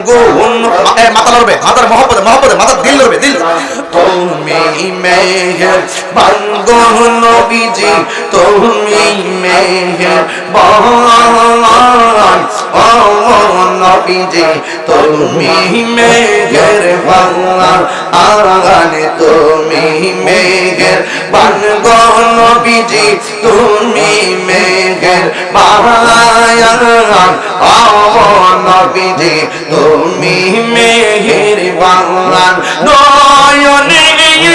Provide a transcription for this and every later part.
মাথা লড়বে, মাথার মহব্বতে মহব্বতে মাথার দিল লড়বে, দিল। তুমি মেহেরবান গো নবীজি, তুমি মেহেরবান ও নবীজি, তুমি মেহেরবান, তুমি মেহেরবান গো নবীজি, তুমি মেহেরবান ও নবীজি, তুমি মেহেরবান। নয়নে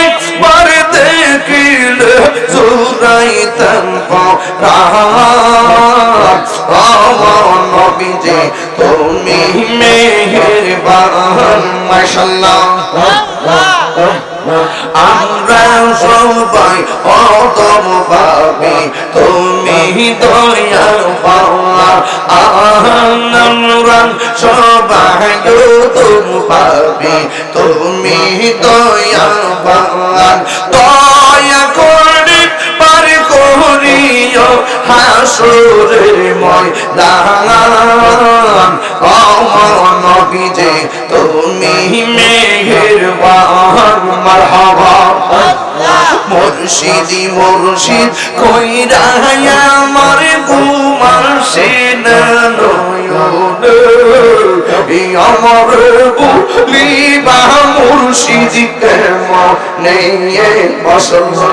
একবার দেখিলে জুড়াইতেন পরাণ ও নবীজি, তুমি মেহেরবান। মাশাআল্লাহ আমরা সবাই অদম ভাবে তুমি দয়াল পাওয়া, আমরা সবাই অদম ভাবে তুমি দয়াল পাওয়া। দয়া করে পার করিও হাসরের ময়দান ও নবীজি, তুমি মেহেরবান। মারহাবা মুর্শিদি মুর্শিদ কইরা আমার ঘুমাসে না নয়নে, আমার বলিবা মুর্শিদ কেমনে বসলো।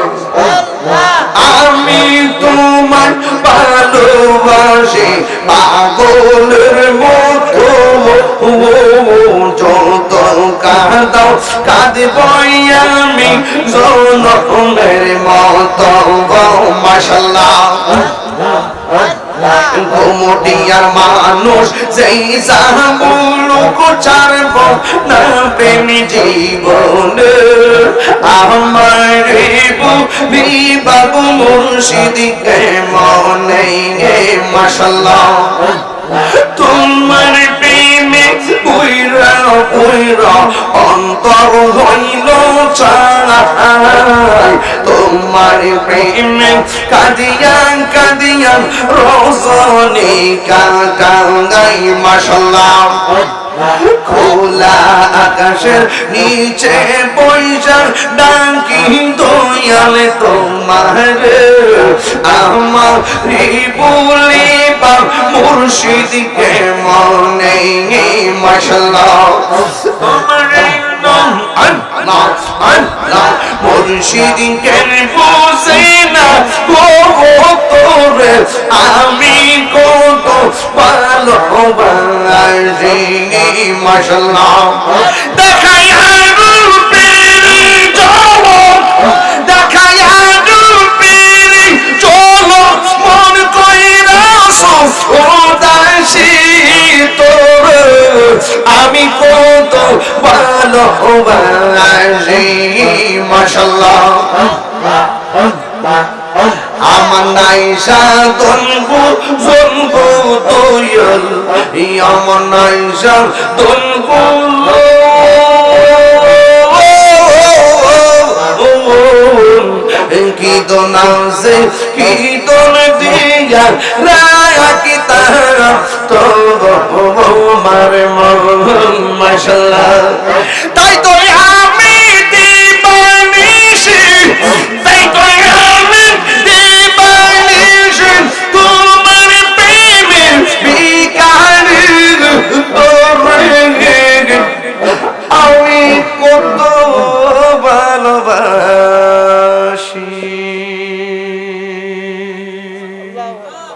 আমি তোমার ভালোবাসি পাগলের মতো, যত কাঁদাও কাঁদবই আমি জনমের মতো। মাশাআল্লাহ ঘুমটিয়ার মানুষ যেই সাবুলুক ছাড়ব না প্রেম জীবনে, আমার বাবু মুর্শিদ কেমনে। মাশাআল্লাহ তোমার প্রেমে পুইরা পুইরা অন্তর হইল চাই, তোমার প্রেমে কাঁদিয়া কাঁদিয়া রজনী কাটাই। মাশাআল্লাহ খোলা আকাশের নিচে পয়সার ডাকি দয়াল তোমার, আমার বলিবা মুর্শিদ কেমনে। মাশাআল্লাহ তোমার আল্লাহ আল্লাহ মুর্শিদ কেন বুঝে না তোরে, আমি কত ভালোবাসি। মাশাআল্লাহ দেখাইয়া রূপের ঝলক, দেখাইয়া রূপের ঝলক মন কইরাছো উদাসী তোরে, আমি কত ভালোবাসি। মাশাআল্লাহ আমার নাইসা দনগু জনগু দয়াল, আমার নাইসা দনগু কি দোনাসে কি দোন দিয়া রায়া কি তারা তো মার মন। মাশাআল্লাহ তাই তো আমি দিবানিশি, তাই তো আমি দিবানিশি তোমার প্রেমে বিকারি। আমি কত